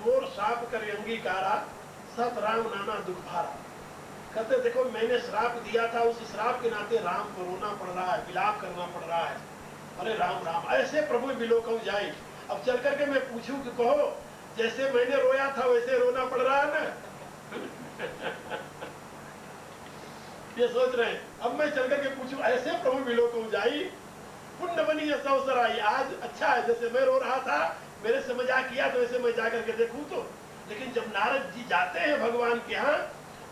मोर श्राप कर अंगीकारा, सत राम नाना दुख भारा। कहते देखो मैंने श्राप दिया था, उस श्राप के नाते राम को रोना पड़ रहा है, विलाप करना पड़ रहा है। अरे राम राम, ऐसे प्रभु बिलोकम जाए। अब चल करके मैं पूछूं कि कहो जैसे मैंने रोया था वैसे रोना पड़ रहा है ना। ये सोच रहे हैं। अब मैं चल करके पूछूं ऐसे प्रभु बिलोकम जाई, पुण्य बनी ऐसा अवसर आई। आज अच्छा है, जैसे मैं रो रहा था मेरे से मजाक किया तो ऐसे मैं जाकर के देखूं तो। लेकिन जब नारद जी जाते हैं भगवान के यहाँ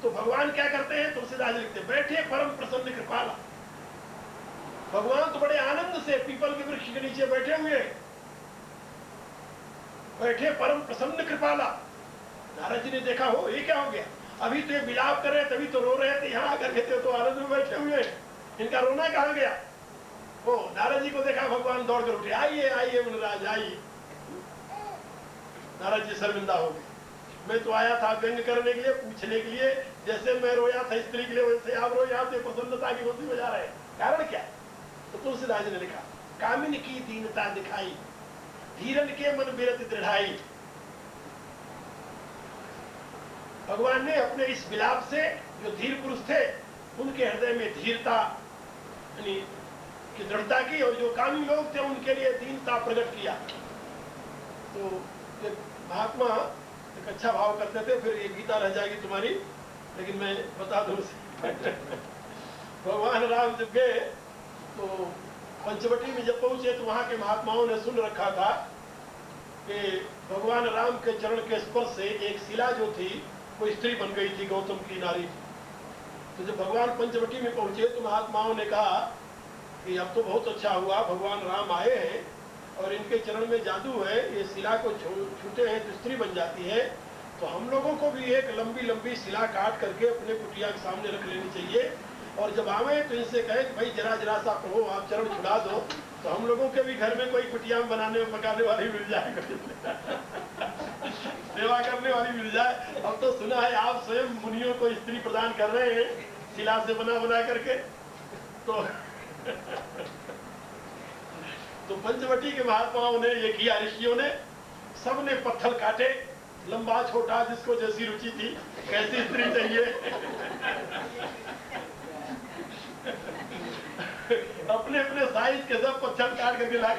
तो भगवान क्या करते हैं, तुलसीदास लिखते बैठे परम प्रसन्न कृपाला। भगवान तो बड़े आनंद से पीपल के वृक्ष के नीचे बैठे हुए, बैठे परम प्रसन्न कृपाला। नारद जी ने देखा हो ये क्या हो गया, अभी तो ये विलाप कर रहे तभी तो रो रहे थे, यहाँ आकर के तो आनंद में बैठे हुए, इनका रोना कहाँ गया। ओ नारद जी को देखा भगवान दौड़ कर उठे, आइए आइए मुनिराज आइए। नारद जी शर्मिंदा हो गए, मैं तो आया था व्यंग करने के लिए, पूछने के लिए, जैसे मैं रोया था स्त्री के लिए वैसे आप रोए, आप प्रसन्नता की रोटी बजा रहे हैं, कारण क्या। तो तुलसीदास ने लिखा, कामिन की दीनता दिखाई, धीरन के मन बिरत दृढ़ाई। भगवान ने अपने इस विलाप से जो धीर पुरुष थे उनके हृदय में धीरता यानी की दृढ़ता की, और जो कामी लोग थे उनके लिए दीनता प्रकट किया। तो महात्मा एक अच्छा भाव करते थे, फिर ये गीता रह जाएगी तुम्हारी, लेकिन मैं बता दूं भगवान राम जब गए तो पंचवटी में जब पहुंचे तो वहां के महात्माओं ने सुन रखा था कि भगवान राम के चरण के स्पर्श से एक शिला जो थी वो स्त्री बन गई थी, गौतम की नारी थी। तो जब भगवान पंचवटी में पहुंचे तो महात्माओं ने कहा कि अब तो बहुत अच्छा हुआ, भगवान राम आए हैं और इनके चरण में जादू है, ये शिला को छूते हैं तो स्त्री बन जाती है, तो हम लोगों को भी एक लंबी लंबी शिला काट करके अपने कुटिया के सामने रख लेनी चाहिए, और जब आवे तो इनसे कहे कि भाई जरा जरा सा प्रभु आप चरण छुड़ा दो, तो हम लोगों के भी घर में कोई कुटिया बनाने पकाने वाली मिल जाए, सेवा करने वाली मिल जाए। अब तो सुना है आप स्वयं मुनियों को स्त्री प्रदान कर रहे हैं शिला से बना बना करके। तो पंचवटी के महात्माओं ने ये किया, ऋषियों ने सबने पत्थर काटे, लंबा छोटा जिसको जैसी रुचि थी, कैसी स्त्री चाहिए अपने अपने साइज के सब पत्थर काट करके ला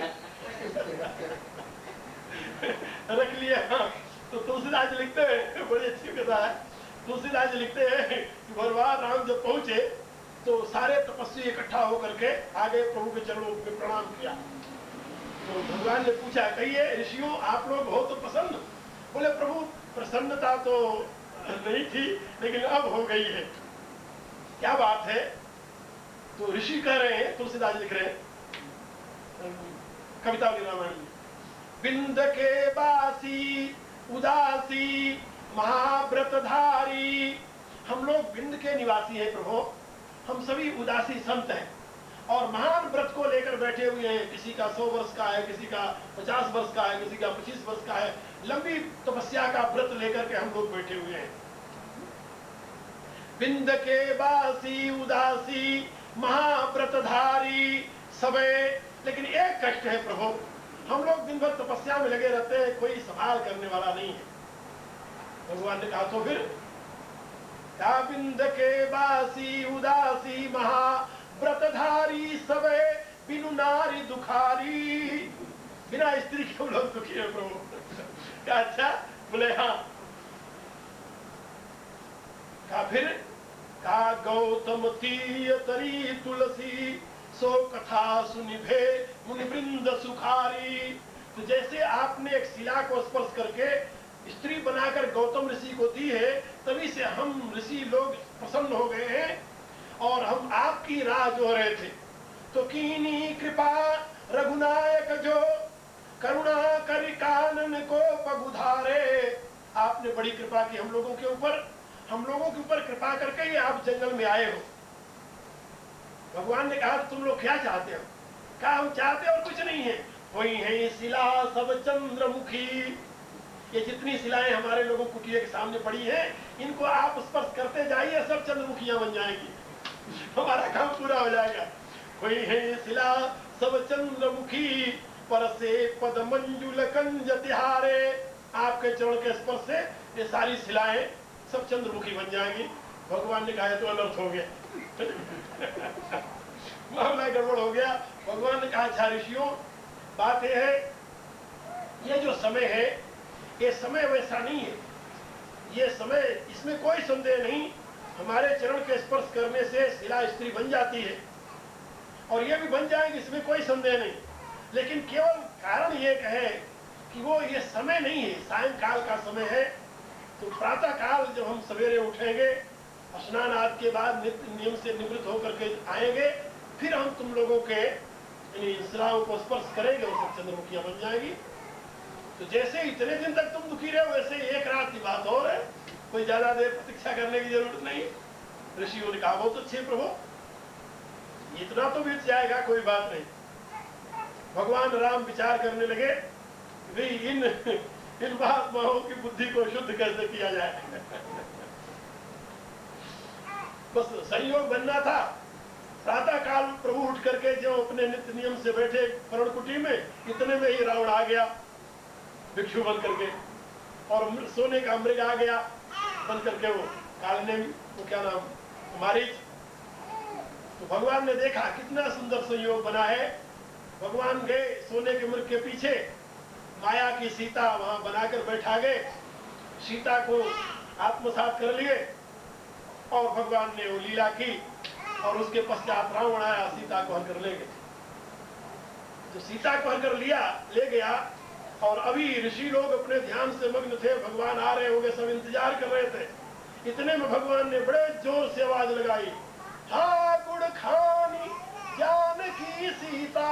रख लिए। हाँ, तो तुलसीदास लिखते हैं, बड़ी अच्छी कथा है, तुलसीदास लिखते हैं कि भगवान राम जब पहुंचे तो सारे तपस्वी इकट्ठा होकर के आगे प्रभु के चरणों में प्रणाम किया। तो भगवान ने पूछा, कहिए ऋषियों आप लोग हो तो प्रसन्न? बोले प्रभु प्रसन्नता तो नहीं थी लेकिन अब हो गई है। क्या बात है? तो ऋषि कह रहे हैं, तुलसीदास लिख रहे हैं कविता के रामायण में, बिंद के बासी उदासी महाव्रतधारी। हम लोग बिंद के निवासी हैं प्रभु, हम सभी उदासी संत हैं और महान व्रत को लेकर बैठे हुए हैं। किसी का 100 वर्ष का है, किसी का 50 वर्ष का है, किसी का 25 वर्ष का है, लंबी तपस्या का व्रत लेकर के हम लोग बैठे हुए हैं। बिंद के बासी उदासी महाव्रतधारी सबे, लेकिन एक कष्ट है प्रभु, हम लोग दिन भर तपस्या में लगे रहते हैं, कोई संभाल करने वाला नहीं है। भगवान ने कहा तो फिर क्या, बिंद के बासी उदासी महाव्रतधारी सबे बिनु नारी दुखारी। बिना स्त्री के लोग दुखी है प्रभु। क्या अच्छा? बोले हाँ। क्या फिर? का गौतम तीय तरी तुलसी सो कथा सुनिभे मुनि वृंद सुखारी। तो जैसे आपने एक शिला को स्पर्श करके स्त्री बनाकर गौतम ऋषि को दी है, तभी से हम ऋषि लोग प्रसन्न हो गए हैं और हम आपकी राह जो रहे थे। तो कीनी कृपा रघुनायक जो करुणा कर कानन को पगुधारे। आपने बड़ी कृपा की हम लोगों के ऊपर, हम लोगों के ऊपर कृपा करके ही आप जंगल में आए हो। भगवान ने कहा तुम लोग क्या चाहते हो? कहा हम चाहते और कुछ नहीं है, वही है शिला सब चंद्रमुखी। ये जितनी शिलाएं हमारे लोगों कुटिया के सामने पड़ी हैं, इनको आप स्पर्श करते जाइए, सब चंद्रमुखियां बन जाएंगी, हमारा काम पूरा हो जाएगा। वही है शिला सब चंद्रमुखी पर से पद मंजुल कंज तिहारे। आपके चरण के स्पर्श से ये सारी शिलाएं सब चंद्रमुखी बन जाएंगी। भगवान ने कहा तो अनर्थ हो गया मामला गड़बड़ हो गया। भगवान ने कहा अच्छा ऋषियों, बात यह है, ये जो समय है ये समय वैसा नहीं है। ये समय, इसमें कोई संदेह नहीं, हमारे चरण के स्पर्श करने से शिला स्त्री बन जाती है और ये भी बन जाएंगे, इसमें कोई संदेह नहीं। लेकिन केवल कारण ये है कि वो ये समय नहीं है, सायंकाल का समय है। तो प्रातः काल जब हम सवेरे उठेंगे, स्नान आदि के बाद नियम से निवृत्त होकर के आएंगे, फिर हम तुम लोगों के शिलाओं को स्पर्श करेंगे, वो सब चंद्रमुखियां बन जाएगी। तो जैसे इतने दिन तक तुम दुखी रहे, वैसे एक रात की बात और है, कोई ज्यादा देर प्रतीक्षा करने की जरूरत नहीं। ऋषियों ने कहा बहुत अच्छे प्रभु, इतना तो बीत जाएगा, कोई बात नहीं। भगवान राम विचार करने लगे भाई इन महात्माओं की बुद्धि को शुद्ध कैसे किया जाए बस संयोग बनना था। प्रातः काल प्रभु उठ करके जो अपने नित्य नियम से बैठे पर्णकुटी में, इतने में ही रावण आ गया भिक्षु बन करके, और सोने का मृग आ गया बन करके, वो कालने, वो क्या नाम, मारीच। तो भगवान ने देखा कितना सुंदर संयोग बना है। भगवान गए सोने के मृग के पीछे, माया की सीता वहां बनाकर बैठा गए, सीता को आत्मसात कर लिए और भगवान ने वो लीला की। और उसके पश्चात रावण आया, सीता को हर कर ले गए। जो सीता को हर कर ले गया, और अभी ऋषि लोग अपने ध्यान से मग्न थे, भगवान आ रहे होंगे, सब इंतजार कर रहे थे। इतने में भगवान ने बड़े जोर से आवाज लगाई, ठाकुर खानी जानकी सीता,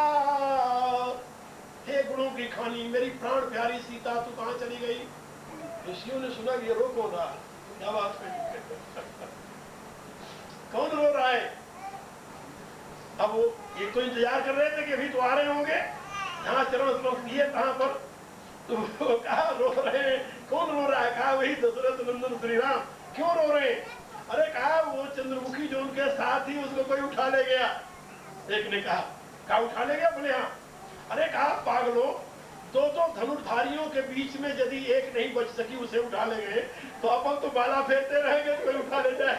हे गुणों की खानी, मेरी प्राण प्यारी सीता, तू कहां चली गई। ऋषियों ने सुना कि ये रो कौन रहा, क्या बात है कौन रो रहा है। अब वो एक तो इंतजार कर रहे थे कि अभी तो आ रहे होंगे, जहां चरण स्पर्श किए कहां पर, तो कहा रो रहे हैं, कौन रो रहा है। कहा वही दशरथ नंदन श्री राम। क्यों रो रहे हैं। अरे कहा वो चंद्रमुखी जो उनके साथ ही, उसको कोई उठा ले गया। एक ने कहा उठा ले गया। बोले हाँ। अरे कहा पागलो, दो धनुर्धारियों के बीच में यदि एक नहीं बच सकी, उसे उठा ले गए, तो अपन तो बाला फेरते रहेंगे, कोई उठा ले जाए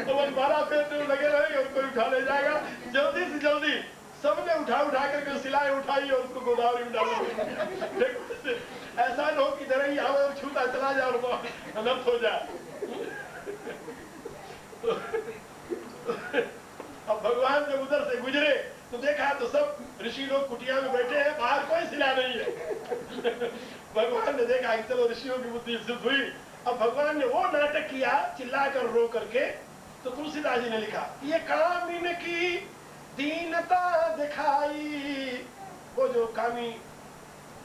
अपन बाला फेरते लगे रहेंगे और कोई उठा ले जाएगा। जल्दी से जल्दी सबने उठा करके सिलाई उठाई और उसको गोदावरी में डालो। ऐसा न हो कि जरा ही आवे और छूता चला जाए और तो अनर्थ हो जाए। अब भगवान जब उधर से गुजरे तो देखा तो सब ऋषि लोग कुटिया में बैठे हैं, बाहर कोई सिला नहीं है। भगवान ने देखा कि चलो ऋषियों की बुद्धि सिद्ध हुई। अब भगवान ने वो नाटक किया, चिल्ला कर रो करके। तो तुलसीदास जी ने लिखा, ये कामिन की दीनता दिखाई, वो जो कामी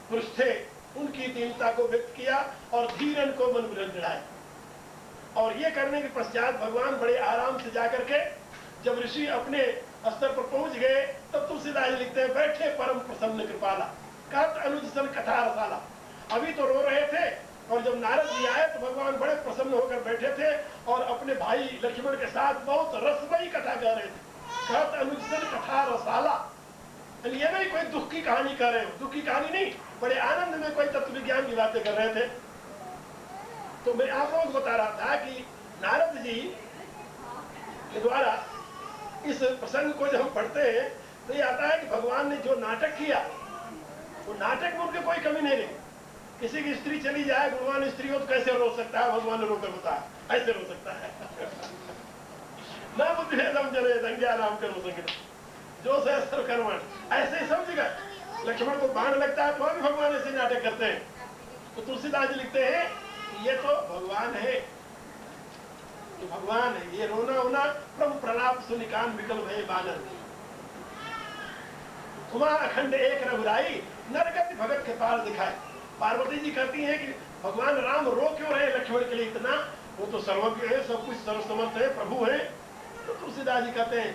पुरुष थे उनकी दीनता को व्यक्त किया और धीरन को मन में लड़ाए। और ये करने के पश्चात भगवान बड़े आराम से जाकर के, जब ऋषि अपने स्तर पर पहुंच गए, तब तुलसीदास लिखते हैं, बैठे परम प्रसन्न कृपाला, कहत अनुज सन कथा रसाला। अभी तो रो रहे थे और जब नारद जी आए तो भगवान बड़े प्रसन्न होकर बैठे थे और अपने भाई लक्ष्मण के साथ बहुत रसमयी कथा कह रहे थे। कहत अनुज सन कथा रसाला, ये नहीं कोई दुख की कहानी कह रहे हो, दुख की कहानी नहीं, बड़े आनंद में कोई तत्व विज्ञान की बातें कर रहे थे। तो मैं आप लोगों को बता रहा था कि नारद जी के द्वारा इस प्रसंग को जब हम पढ़ते हैं तो ये आता है कि भगवान ने जो नाटक किया, वो नाटक में उनके कोई कमी नहीं रही। किसी की स्त्री चली जाए, गुणवान स्त्री हो, तो कैसे रो सकता है, भगवान ने रोकर बताया ऐसे रो सकता है। ना बुद्धि जरे दंग्या राम करो संगीत जो से सर्वकर्मण, ऐसे समझ गए। लक्ष्मण को बाण लगता है तो भी भगवान ऐसे नाटक करते हैं। तो तुलसीदास जी लिखते हैं ये तो भगवान है, ये भगवान है। ये रोना होना प्रभु प्रलाप सुनिकान विकल भय बानर, उमा अखंड एक रघुराई, नरगति भगत के पार दिखाए। पार्वती जी कहती हैं कि भगवान राम रो क्यों रहे लक्ष्मण के लिए इतना, वो तो सर्वज्ञ है, सब कुछ सर्वसमर्थ है, प्रभु है। तो तुलसीदास जी कहते हैं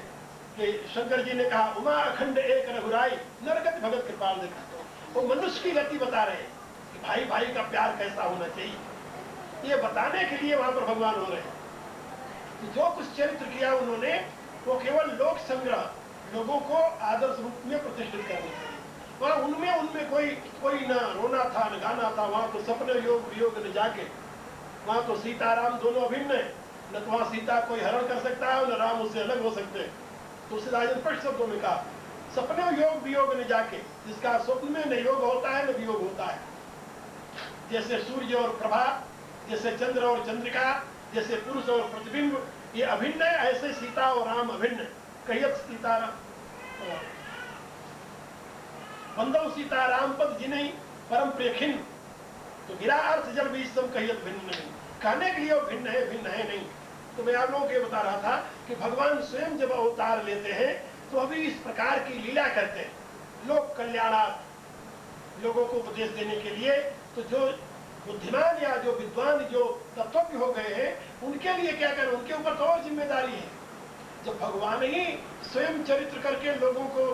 कि शंकर जी ने कहा, उमा अखंड एक रघुराई, नरगति भगत के पार दिखाए। वो मनुष्य की गति बता रहे हैं कि भाई भाई का प्यार कैसा होना चाहिए, ये बताने के लिए वहां पर भगवान हो रहे हैं कि जो कुछ चरित्र किया उन्होंने, वो केवल लोक संग्रह, लोगों को आदर्श रूप में प्रतिष्ठित करने के लिए। वहाँ उनमें कोई न रोना था न गाना था। वहाँ तो सपने योग वियोग न जाके, वहाँ तो सीताराम दोनों अभिन्न है। न तो वहाँ सीता कोई हरण कर सकता है, न राम उससे अलग हो सकते हैं। तुलसीदास ने स्पष्ट शब्दों में कहा, सपने योग वियोग न जाके, जिसका स्वप्न में न योग होता है न वियोग होता है। जैसे सूर्य और प्रभा, जैसे चंद्र और चंद्रिका, जैसे पुरुष और प्रतिबिंब, ये अभिन्न है, ऐसे सीता और राम अभिन्न है। कहियत सीताराम बंदो सीताराम पद जिन्हें परम प्रेखिन, तो गिरा अर्थ जब भी सब कहियत भिन्न नहीं। कहने के लिए वो भिन्न है नहीं। तो मैं आप लोगों को बता रहा था कि भगवान स्वयं जब अवतार लेते हैं तो अभी इस प्रकार की लीला करते हैं, लोक कल्याणार्थ, लोगों को उपदेश देने के लिए। तो जो बुद्धिमान या जो विद्वान, जो तत्वज्ञ हो गए हैं, उनके लिए क्या करें, उनके ऊपर तो और जिम्मेदारी है। जब भगवान ही स्वयं चरित्र करके लोगों को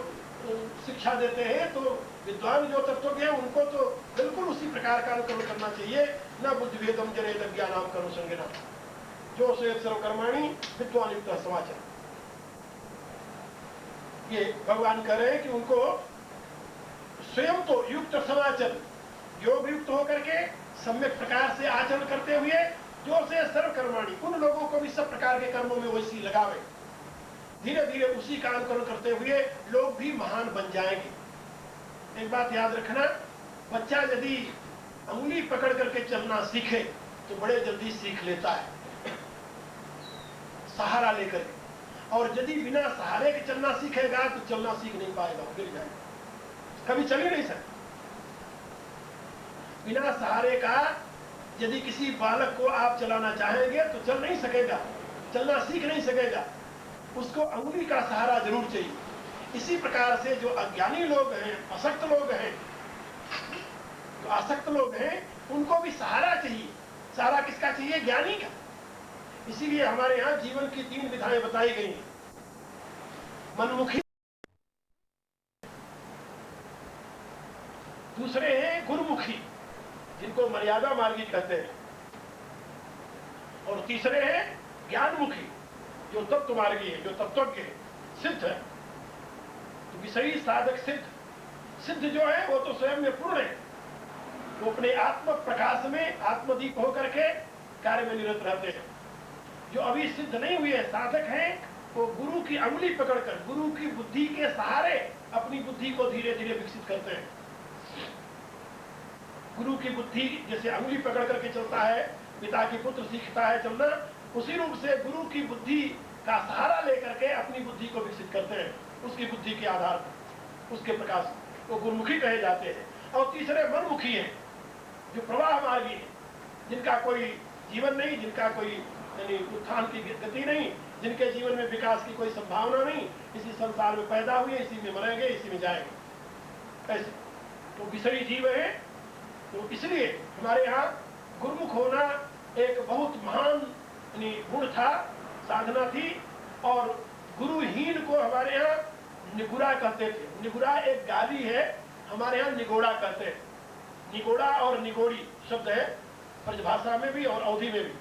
शिक्षा देते हैं, तो विद्वान जो तत्वज्ञ हैं उनको तो बिल्कुल उसी प्रकार का अनुकरण करना चाहिए। न बुद्धि भेदम जनेत अज्ञानाम कर्म संज्ञा, जो से सर्वकर्माणि विद्वान युक्त समाचार। ये भगवान कह रहे हैं कि उनको स्वयं तो युक्त समाचर, योग युक्त होकर के सम्यक प्रकार से आचरण करते हुए, जो से सर्वकर्माणि, उन लोगों को भी सब प्रकार के कर्मों में वैसी लगावे। धीरे धीरे उसी का अनुकरण करते हुए लोग भी महान बन जाएंगे। एक बात याद रखना, बच्चा यदि अंगुली पकड़ करके चलना सीखे तो बड़े जल्दी सीख लेता है, सहारा लेकर के। और यदि बिना सहारे के चलना सीखेगा तो चलना सीख नहीं पाएगा, गिर जाएगा, कभी चल ही नहीं सकता। बिना सहारे का यदि किसी बालक को आप चलाना चाहेंगे तो चल नहीं सकेगा, चलना सीख नहीं सकेगा, उसको अंगुली का सहारा जरूर चाहिए। इसी प्रकार से जो अज्ञानी लोग हैं, असक्त लोग हैं, जो आसक्त लोग हैं, उनको भी सहारा चाहिए। सहारा किसका चाहिए? ज्ञानी का। इसीलिए हमारे यहाँ जीवन की 3 विधाएं बताई गई हैं। मनमुखी, दूसरे हैं गुरुमुखी, जिनको मर्यादा मार्गी कहते हैं, और तीसरे हैं ज्ञानमुखी, जो तत्व मार्गी है, जो तत्वज्ञ है, सिद्ध है। तो विषयी साधक सिद्ध जो है वो तो स्वयं में पूर्ण है, वो अपने आत्म प्रकाश में आत्मदीप होकर के कार्य में निरत रहते हैं। जो अभी सिद्ध नहीं हुए साधक हैं, वो गुरु की अंगुली पकड़कर, गुरु की बुद्धि के सहारे अपनी बुद्धि को धीरे धीरे विकसित करते हैं। गुरु की बुद्धि जैसे अंगुली पकड़ करके चलता है, पिता की पुत्र सीखता है चलना, उसी रूप से गुरु की बुद्धि का सहारा लेकर के अपनी बुद्धि को विकसित करते हैं। उसकी बुद्धि के आधार पर, उसके प्रकाश, वो गुरुमुखी कहे जाते हैं। और तीसरे मनमुखी हैं, जो प्रवाह मार्गी है, जिनका कोई जीवन नहीं, जिनका कोई यानी उत्थान की गति नहीं, जिनके जीवन में विकास की कोई संभावना नहीं, इसी संसार में पैदा हुए, इसी में मरेंगे, इसी में जाएंगे, ऐसे तो विषयी जीव है। तो इसलिए हमारे यहाँ गुरुमुख होना एक बहुत महान गुण था, साधना थी। और गुरुहीन को हमारे यहाँ निगुड़ा कहते थे। निगुड़ा एक गाली है, हमारे यहाँ निगोड़ा कहते हैं। निगोड़ा और निगोड़ी शब्द है ब्रजभाषा में भी और अवधी में भी।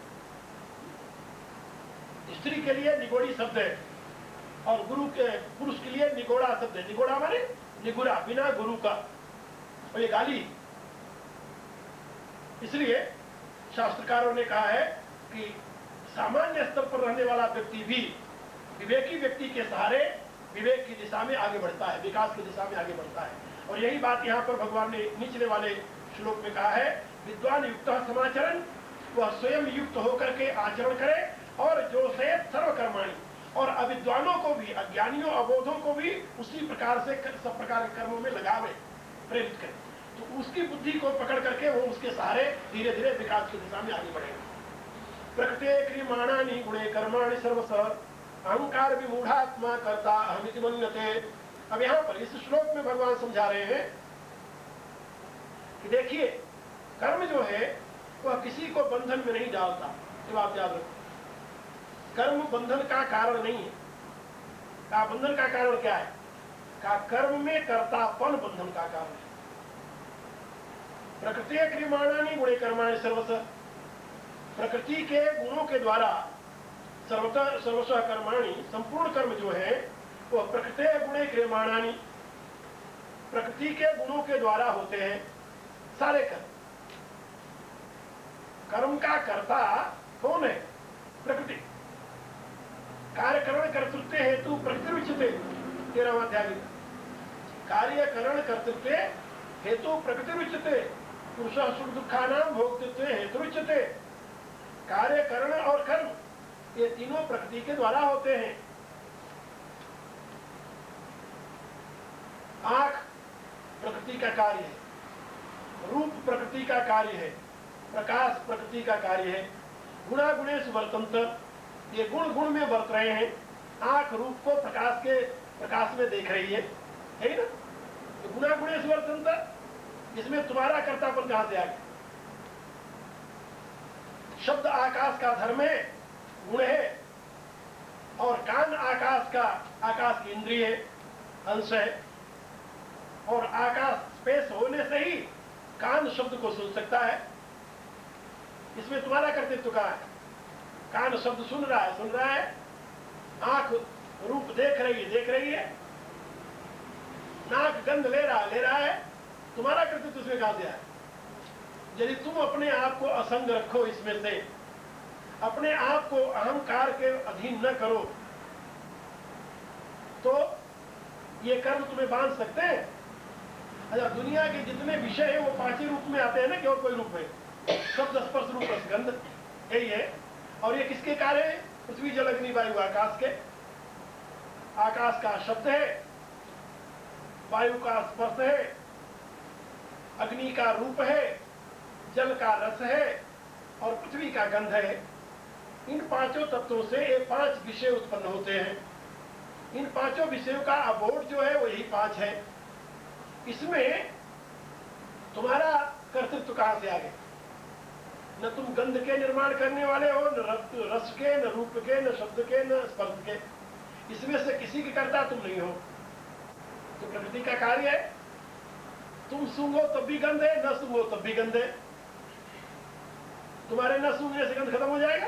स्त्री के लिए निगोड़ी शब्द है और गुरु के पुरुष के लिए निगोड़ा शब्द है। निगोड़ा माने निगुड़ा, बिना गुरु का, और ये गाली। इसलिए शास्त्रकारों ने कहा है कि सामान्य स्तर पर रहने वाला व्यक्ति भी विवेकी व्यक्ति के सहारे विवेक की दिशा में आगे बढ़ता है, विकास की दिशा में आगे बढ़ता है। और यही बात यहाँ पर भगवान ने निचले वाले श्लोक में कहा है, विद्वान युक्त समाचरण, वह स्वयं युक्त होकर के आचरण करे, और जो से सर्वकर्माणी, और अविद्वानों को भी, अज्ञानियों अबोधों को भी उसी प्रकार से सब प्रकार के कर्मों में लगावे, प्रेरित करे। तो उसकी बुद्धि को पकड़ करके वो उसके सहारे धीरे धीरे विकास की दिशा में आगे बढ़ेगा। प्रकृते क्रियमाणानि गुणे कर्माणि सर्वश अहंकार विमूढ़ात्मा कर्ता अहमिति मन्यते। अब यहाँ पर इस श्लोक में भगवान समझा रहे हैं कि देखिए, कर्म जो है वह किसी को बंधन में नहीं डालता। ये बात याद रखो, कर्म बंधन का कारण नहीं है। का बंधन का कारण क्या है? का कर्म में कर्तापन बंधन का कारण है। प्रकृति क्रियमाणानि गुणे कर्माणि सर्वश, प्रकृति के गुणों के द्वारा सर्वस्व कर्माणि, संपूर्ण कर्म जो है वो प्रकृते गुणे क्रियमाणानि, प्रकृति के गुणों के द्वारा होते हैं सारे कर्म। कर्म का कर्ता कौन है? प्रकृति। कार्यकरण कर्तृत्व हेतु प्रकृति उच्यते, 13वां अध्याय। कार्यकरण कर्तृत्व हेतु प्रकृति उच्यते, पुरुष सुख दुखानां भोक्तृत्व हेतु उच्यते। कार्यकरण और कर्म ये तीनों प्रकृति के द्वारा होते हैं। आंख प्रकृति का कार्य है, रूप प्रकृति का कार्य है, प्रकाश प्रकृति का कार्य है। गुणा गुणेश वर्तन्त, ये गुण गुण में वर्त रहे हैं। आंख रूप को प्रकाश में देख रही है ना? तो गुणा गुणेश वर्तन्त, इसमें तुम्हारा कर्तापन कहां से आ गया? शब्द आकाश का धर्म है, गुण है, और कान आकाश की इंद्रिय है, अंश है, और आकाश स्पेस होने से ही कान शब्द को सुन सकता है। इसमें तुम्हारा कर्तृत्व कहां है? कान शब्द सुन रहा है, आंख रूप देख रही है, नाक गंध ले रहा है। तुम्हारा कर्तृत्व इसमें कहां से आया? यदि तुम अपने आप को असंग रखो, इसमें से अपने आप को अहंकार के अधीन न करो, तो ये कर्म तुम्हें बांध सकते हैं। अच्छा, दुनिया के जितने विषय है वो 5 ही रूप में आते हैं ना, कि और कोई रूप है? शब्द स्पर्श रूप रसगंध, यही है। और ये किसके कार्य है? पृथ्वी जल अग्नि वायु आकाश के। आकाश का शब्द है, वायु का स्पर्श है, अग्नि का रूप है, जल का रस है, और पृथ्वी का गंध है। इन 5 तत्वों से ये 5 विषय उत्पन्न होते हैं। इन 5 विषयों का अबोध जो है वो यही 5 है। इसमें तुम्हारा कर्तृत्व कहां से आ गया? न तुम गंध के निर्माण करने वाले हो, न रस के, न रूप के, न शब्द के, न स्पर्श के। इसमें से किसी के कर्ता तुम नहीं हो। तो प्रकृति का कार्य है। तुम सूंघो तब भी गंध है, न सूंघो तब भी गंध है। तुम्हारे न सूंघने से गंध खत्म हो जाएगा,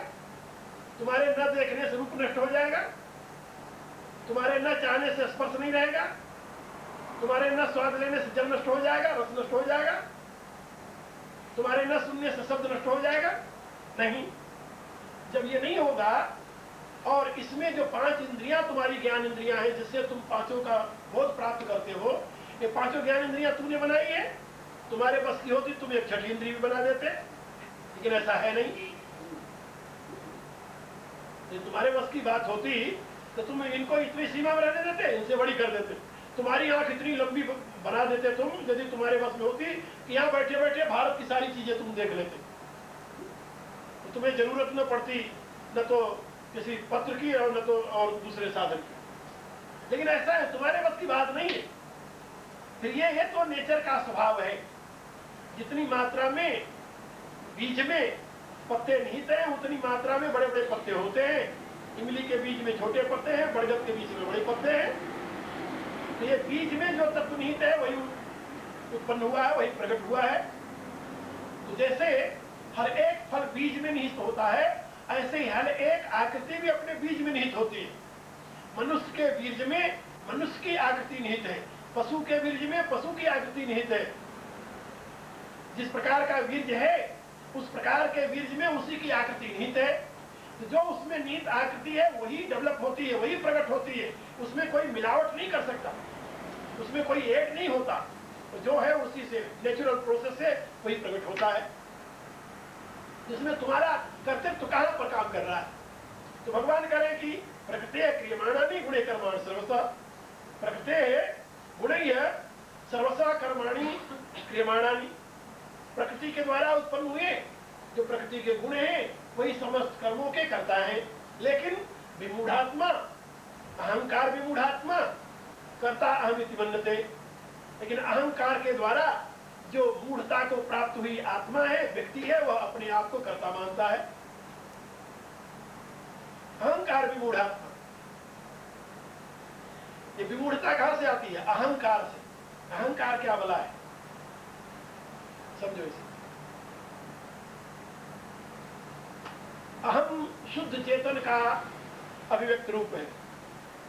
तुम्हारे न देखने से रूप नष्ट हो जाएगा, तुम्हारे न चाहने से स्पर्श नहीं रहेगा, तुम्हारे न स्वाद लेने से जल नष्ट हो जाएगा, रस नष्ट हो जाएगा, तुम्हारे न सुनने से शब्द नष्ट हो जाएगा। नहीं, जब ये नहीं होगा, और इसमें जो 5 इंद्रियां तुम्हारी ज्ञान इंद्रियां हैं, जिससे तुम 5 का बोध प्राप्त करते हो, ये 5 ज्ञान इंद्रियां तुमने बनाई है। तुम्हारे बस की होती तुम एक 6ठी इंद्रिय भी बना देते, लेकिन ऐसा है नहीं। तो तुम्हारे बस की बात होती तो तुम इनको इतनी सीमा में रहने देते, इनसे बड़ी कर देते। तुम्हारी आंख इतनी लंबी बना देते तुम, यदि तुम्हारे बस में होती कि यहाँ बैठे बैठे भारत की सारी चीजें तुम देख लेते, तो तुम्हें जरूरत न पड़ती न तो किसी पत्र की और न तो और दूसरे साधन की। लेकिन ऐसा है, तुम्हारे बस की बात नहीं है। फिर ये तो नेचर का स्वभाव है। जितनी मात्रा में बीज में पत्ते निहित हैं, उतनी मात्रा में बड़े बड़े पत्ते होते हैं। इमली के बीज में छोटे पत्ते हैं, बरगद के बीज में बड़े पत्ते हैं। तो ये बीज में जो तत्व निहित है वही उत्पन्न हुआ है, वही प्रकट हुआ है। तो जैसे हर एक फल बीज में निहित होता है, ऐसे ही हर एक आकृति भी अपने बीज में निहित होती है। मनुष्य के बीज में मनुष्य की आकृति निहित है, पशु के बीज में पशु की आकृति निहित है। जिस प्रकार का बीज है उस प्रकार के बीज में उसी की आकृति निहित है। तो जो उसमें निहित आकृति है वही डेवलप होती है, वही प्रकट होती है। उसमें कोई मिलावट नहीं कर सकता, उसमें कोई ऐड नहीं होता। तो जो है उसी से नेचुरल प्रोसेस से वही प्रकट होता है। जिसमें तुम्हारा कर्तव्य कहां पर काम कर रहा है? तो भगवान कह रहे हैं कि प्रकृति क्रियमाणानि गुणे कर्माणि सर्वस्व, प्रकृति गुणैः सर्वस्व कर्माणि क्रियमाणानि। प्रकृति के द्वारा उत्पन्न हुए जो प्रकृति के गुण हैं वही समस्त कर्मों के करता है। लेकिन विमूढ़ात्मा, अहंकार विमूढ़ात्मा कर्ता अहमिति मन्यते। लेकिन अहंकार के द्वारा जो मूढ़ता को प्राप्त हुई आत्मा है, व्यक्ति है, वह अपने आप को कर्ता मानता है। अहंकार विमूढ़ात्मा, ये विमूढ़ता कहां से आती है? अहंकार से। अहंकार क्या भला है, समझो इसे। अहम शुद्ध चेतन का अभिव्यक्त रूप है।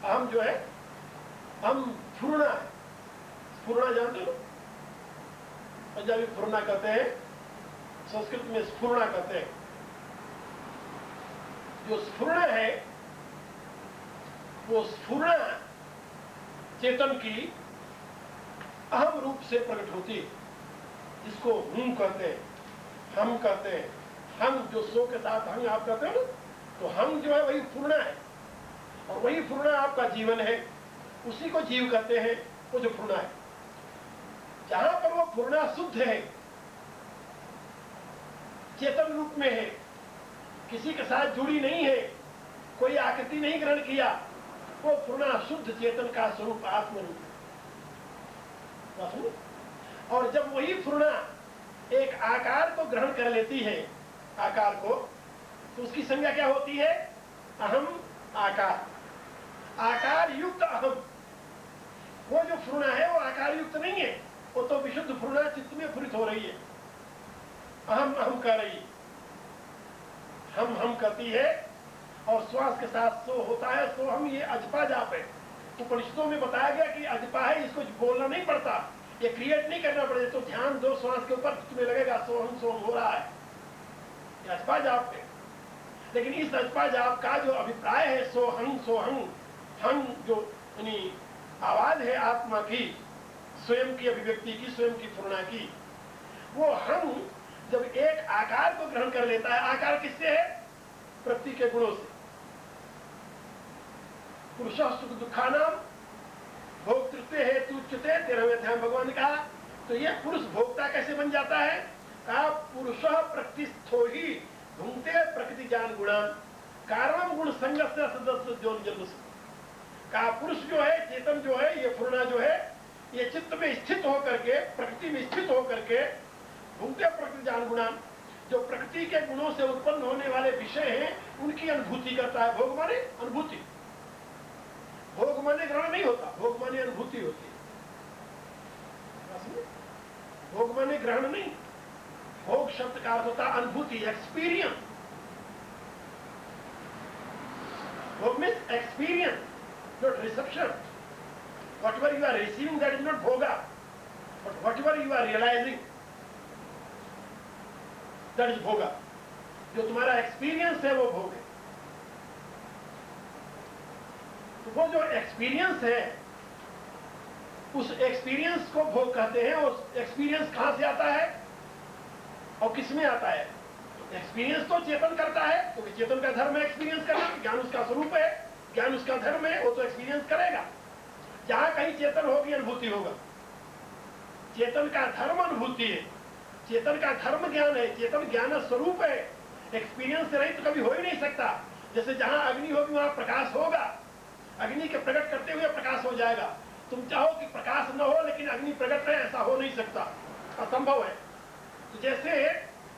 अहम जो है, हम स्फुरणा है। स्फुरणा जानते हो? पंजाबी स्फुरणा कहते हैं, संस्कृत में स्फुरणा कहते हैं। जो स्फुरणा है वो स्फुरणा चेतन की अहम रूप से प्रकट होती है, जिसको हूं कहते हैं, हम कहते हैं। हम जो सो के साथ हम आप कहते हो ना, तो हम जो है वही पूर्णा है, और वही पूर्णा आपका जीवन है, उसी को जीव कहते हैं। वो जो पूर्णा है, जहां पर वो पूर्णा शुद्ध है, चेतन रूप में है, किसी के साथ जुड़ी नहीं है, कोई आकृति नहीं ग्रहण किया, वो पूर्णा शुद्ध चेतन का स्वरूप आत्मरूप है। और जब वही पूर्णा एक आकार को ग्रहण कर लेती है, आकार को, तो उसकी संज्ञा क्या होती है? अहम आकार। आकार युक्त अहम। वो जो पूर्णा है वो आकार युक्त नहीं है, वो तो विशुद्ध पूर्णा चित्त में फुरित हो रही है। अहम अहम कर रही है, हम करती है, और श्वास के साथ सो होता है। सो हम, ये अजपा जाप है। उपनिषदों में बताया गया कि अजपा है, इसको बोलना नहीं पड़ता, ये क्रिएट नहीं करना पड़ेगा। तो ध्यान दो श्वास के ऊपर, तुम्हें लगेगा सोहम हो रहा है, ये अजपा जाप है। लेकिन इस अजपा जाप का जो अभिप्राय है, सोहम, हम जो यानी आवाज है आत्मा की, स्वयं की अभिव्यक्ति की, स्वयं की पूर्णा की, वो हम जब एक आकार को ग्रहण कर लेता है। आकार किससे है? प्रकृति के गुणों से। पुरुष सुख दुखानाम भोक्तृत्व हेतु उच्यते, 13वें अध्याय भगवान ने कहा। तो ये पुरुष भोक्ता कैसे बन जाता है? कहा पुरुष प्रकृतिस्थो ही भुंगते प्रकृति जान गुणान कारणम गुण संगस्य सदस्य जोन जन्म। कहा पुरुष जो है, चेतन जो है, ये पूर्णा जो है, ये चित्त में स्थित होकर के, प्रकृति में स्थित होकर के, भुंगते प्रकृति जान गुणान, जो प्रकृति के गुणों से उत्पन्न होने वाले विषय हैं, उनकी अनुभूति करता है। भोग माने अनुभूति, भोग माने ग्रहण नहीं होता, भोग माने अनुभूति होती है। भोग माने ग्रहण नहीं, भोग शब्द का अर्थ होता है अनुभूति, एक्सपीरियंस। भोग means experience, not reception. Whatever you are receiving, that is not bhoga, but whatever you are realizing, that is bhoga. जो तुम्हारा एक्सपीरियंस है वो भोग है। तो वो जो एक्सपीरियंस है, उस एक्सपीरियंस को भोग कहते हैं। और एक्सपीरियंस कहां से आता है और किस में आता है? एक्सपीरियंस तो चेतन करता है, क्योंकि चेतन का धर्म है एक्सपीरियंस करना। ज्ञान उसका स्वरूप है, ज्ञान उसका धर्म है, वो तो एक्सपीरियंस करेगा। जहां कहीं चेतन होगी, अनुभूति होगा। चेतन का धर्म अनुभूति है, चेतन का धर्म ज्ञान है, चेतन ज्ञान स्वरूप है। एक्सपीरियंस से रहित तो कभी हो ही नहीं सकता। जैसे जहां अग्नि होगी वहां प्रकाश होगा, अग्नि के प्रकट करते हुए प्रकाश हो जाएगा। तुम चाहो कि प्रकाश न हो लेकिन अग्नि प्रकट रहे, ऐसा हो नहीं सकता, असंभव है। तो जैसे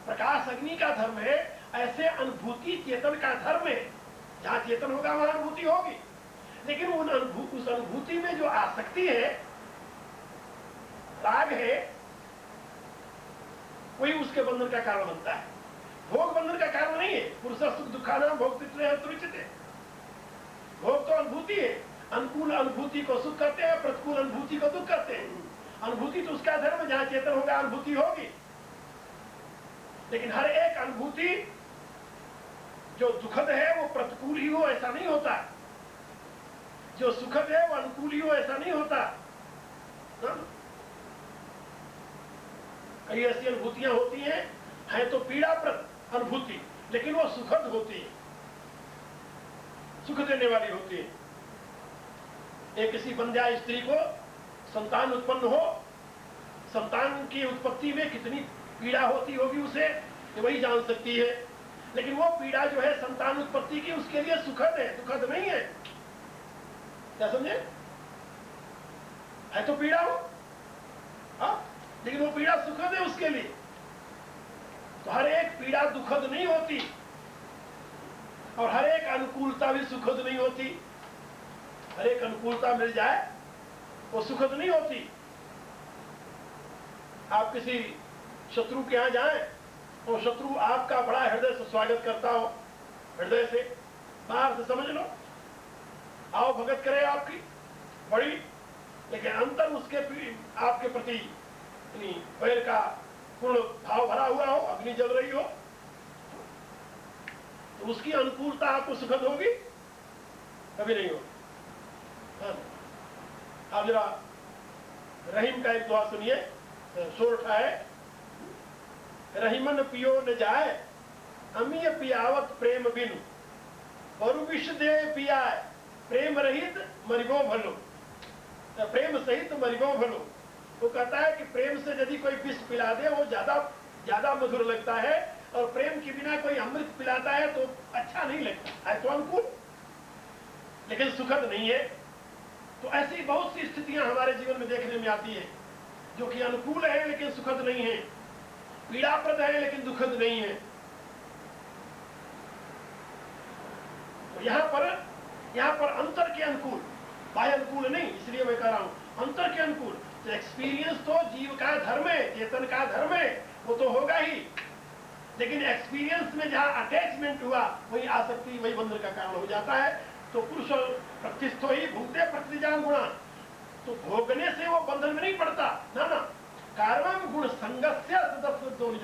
प्रकाश अग्नि का धर्म है, ऐसे अनुभूति चेतन का धर्म है। जहां चेतन होगा वहां अनुभूति होगी, लेकिन उस अनुभूति में जो आसक्ति है, राग है, वही उसके बंधन का कारण बनता है। भोग बंधन का कारण नहीं है। पुरुष सुख दुखाना भोक्तृत्व हेतु उच्यते। भोग तो अनुभूति है। अनुकूल अनुभूति को सुख कहते हैं, प्रतिकूल अनुभूति को दुख कहते हैं। अनुभूति तो उसका धर्म, जहां चेतन होगा अनुभूति होगी। लेकिन हर एक अनुभूति जो दुखद है वो प्रतिकूल ही हो ऐसा नहीं होता, जो सुखद है वो अनुकूल ही हो ऐसा नहीं होता। कई ऐसी अनुभूतियां होती हैं, है तो पीड़ाप्रद अनुभूति, लेकिन वो सुखद होती है, सुख देने वाली होती है। एक किसी बंध्या स्त्री को संतान उत्पन्न हो, संतान की उत्पत्ति में कितनी पीड़ा होती होगी उसे, ये वही जान सकती है। लेकिन वो पीड़ा जो है संतान उत्पत्ति की, उसके लिए सुखद है, दुखद नहीं है। क्या समझे? है तो पीड़ा हो, लेकिन वो पीड़ा सुखद है उसके लिए। तो हर एक पीड़ा दुखद नहीं होती, और हर एक अनुकूलता भी सुखद नहीं होती। हर एक अनुकूलता मिल जाए वो सुखद नहीं होती। आप किसी शत्रु के यहां जाएं और शत्रु आपका बड़ा हृदय से स्वागत करता हो, हृदय से, बाहर से समझ लो, आओ भगत करे आपकी बड़ी, लेकिन अंतर उसके आपके प्रति वैर का पूर्ण भाव भरा हुआ हो, अग्नि जल रही हो, तो उसकी अनुकूलता आपको सुखद होगी? कभी नहीं होगी। आप जरा रहीम का एक दुआ सुनिए, शोर उठाए। रहीमन पियो न जाए, अमीय पियावत प्रेम बिनु, और विष दे पियाए, प्रेम रहित मरिबो भलो, प्रेम सहित मरिबो भलो। वो कहता है कि प्रेम से यदि कोई विष पिला दे वो ज्यादा मधुर लगता है, और प्रेम के बिना कोई अमृत पिलाता है तो अच्छा नहीं लगता है, तो अनुकूल लेकिन सुखद नहीं है। तो ऐसी बहुत सी स्थितियां हमारे जीवन में देखने में आती है जो कि अनुकूल है लेकिन सुखद नहीं है, पीड़ाप्रद है लेकिन दुखद नहीं है। तो यहाँ पर अंतर के अनुकूल, बाह्य अनुकूल नहीं, इसलिए मैं कह रहा हूं अंतर के अनुकूल। तो एक्सपीरियंस तो जीव का धर्म है, चेतन का धर्म है, वो तो होगा ही, लेकिन एक्सपीरियंस में जहां अटैचमेंट हुआ वही आसक्ति, वही बंधन का कारण हो जाता है। तो पुरुष प्रतिष्ठो ही भूते प्रतिजान गुणा, तो भोगने से वो बंधन में नहीं पड़ता, ना ना। कारण गुण संगस्य सदस्य दोनों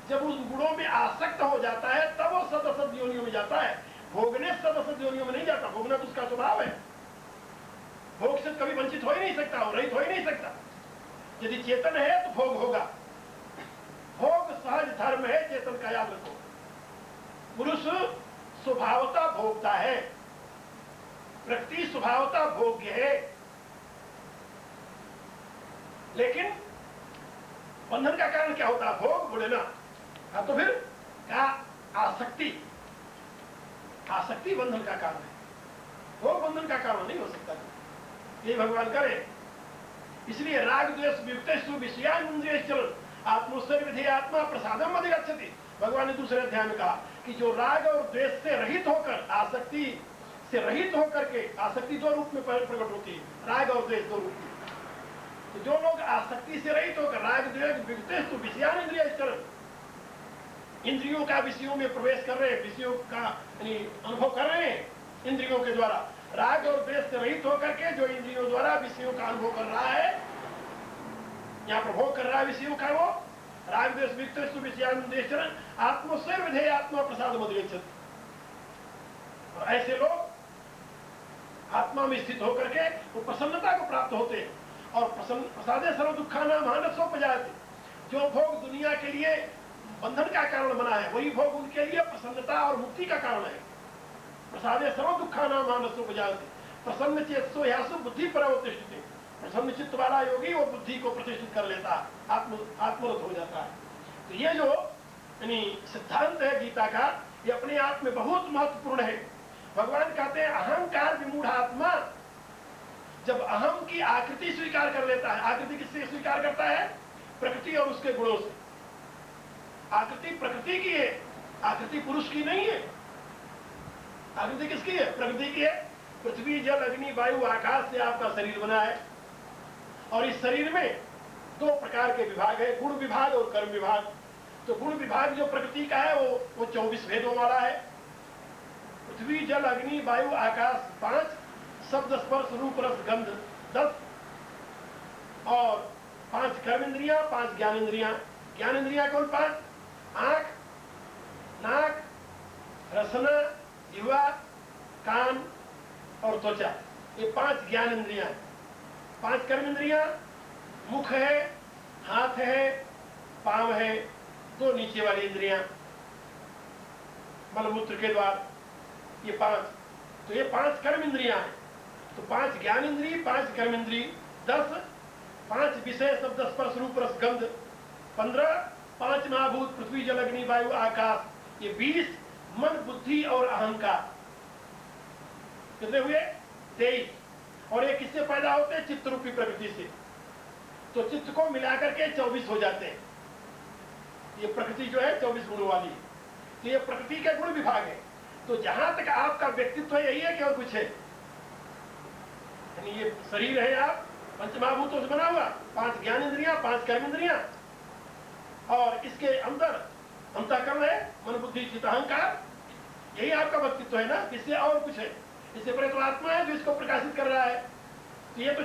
जब उस गुणों में आसक्त हो जाता है तब वो सदस्य योनियों में जाता है, भोगने सदस्य योनियों में नहीं जाता। भोगना तो उसका स्वभाव है, भोग से कभी वंचित हो ही नहीं सकता, रहित हो ही नहीं सकता। यदि चेतन है तो भोग होगा, भोग सहज धर्म है चेतन का, याद रखो। पुरुष स्वभावता भोगता है, प्रकृति स्वभावता भोग्य है, लेकिन बंधन का कारण क्या होता है? भोग, बोले ना। हाँ, तो फिर क्या? आसक्ति बंधन का कारण है, भोग बंधन का कारण नहीं हो सकता। ये भगवान करे। इसलिए राग द्वेष वियुक्तेषु विषयानिंद्रियश्चलन आत्मोत्सर्ग विधेय आत्मा प्रसादम अधिगच्छति। भगवान ने दूसरे अध्याय में कहा कि जो राग और द्वेष से रहित होकर, आसक्ति से रहित होकर के, आसक्ति दो रूप में प्रकट होती है, राग और द्वेष दो रूप में। तो जो लोग आसक्ति से रहित होकर, राग द्वेष वियुक्तेषु विषयानिंद्रियश्चलन, इंद्रियों का विषयों में प्रवेश कर रहे हैं, विषयों का अनुभव कर रहे हैं इंद्रियों के द्वारा, राग और द्वेष से रहित होकर के जो इंद्रियों द्वारा विषयों का अनुभव कर रहा है, यहाँ प्रभोग कर रहा है विषयों का, वो राग द्वेष वियुक्तेषु विषयानिंद्रियश्चलन आत्मोत्सर्ग विधेय आत्मा प्रसादम अधिगच्छति। और ऐसे लोग आत्मा में स्थित होकर के वो प्रसन्नता को प्राप्त होते हैं, और प्रसादे सर्व दुखानां मानसोपजायते। जो भोग दुनिया के लिए बंधन का कारण बना है, वही भोग उनके लिए प्रसन्नता और मुक्ति का कारण है। प्रसादे सर्व दुखानां मानसोपजायते, प्रसन्न चेतसो ह्यासु बुद्धि परवतिष्ठते। प्रसन्न चित्त वाला योगी वो बुद्धि को प्रतिष्ठित कर लेता है, आत्मरत हो जाता है। तो ये जो सिद्धांत है गीता का, ये अपने आप में बहुत महत्वपूर्ण है। भगवान कहते हैं अहंकार विमूढ़ आत्मा, जब अहम की आकृति स्वीकार कर लेता है। आकृति किससे स्वीकार करता है? प्रकृति और उसके गुणों से। आकृति प्रकृति की है, आकृति पुरुष की नहीं है। आकृति किसकी है? प्रकृति की है। पृथ्वी जल अग्नि वायु आकाश से आपका शरीर बना है, और इस शरीर में दो प्रकार के विभाग है, गुण विभाग और कर्म विभाग। तो गुण विभाग जो प्रकृति का है वो 24 भेदों वाला है। पृथ्वी जल अग्नि वायु आकाश 5, शब्द स्पर्श रूप रस गंध 10, और 5 कर्म इंद्रियां, 5 ज्ञान इंद्रियां। ज्ञान इंद्रियां कौन 5? आंख, नाक, रसना, जिह्वा, कान और त्वचा, ये 5 ज्ञान इंद्रियां हैं। 5 कर्म इंद्रियां, मुख है, हाथ है, पांव है, 2 नीचे वाली इंद्रियां, मलमूत्र के द्वार, ये 5। तो ये 5 कर्म इंद्रियां हैं। तो 5 ज्ञान इंद्रिय, 5 कर्म इंद्रिय 10, 5 विषय शब्द स्पर्श रूप रस गंध 15, 5 महाभूत पृथ्वी जल अग्नि वायु आकाश, ये 20, मन बुद्धि और अहंकार, कितने हुए? 23। और ये किससे पैदा होते हैं? चित्त रूपी प्रकृति से। तो चित्त को मिलाकर के 24 हो जाते हैं। ये प्रकृति जो है 24 गुणों वाली है। तो ये प्रकृति के गुण विभाग है। तो जहां तक आपका व्यक्तित्व यही है कि और कुछ है? यानी ये शरीर है, आप पंचमहाभूतों से बना हुआ, 5 ज्ञान इंद्रियां, 5 कर्म इंद्रियां, और इसके अंदर अंतःकरण है, मन बुद्धि चित्त अहंकार, यही आपका व्यक्तित्व है ना, इससे और कुछ है? इससे परे तो आत्मा है जो इसको प्रकाशित कर रहा है। तो ये तो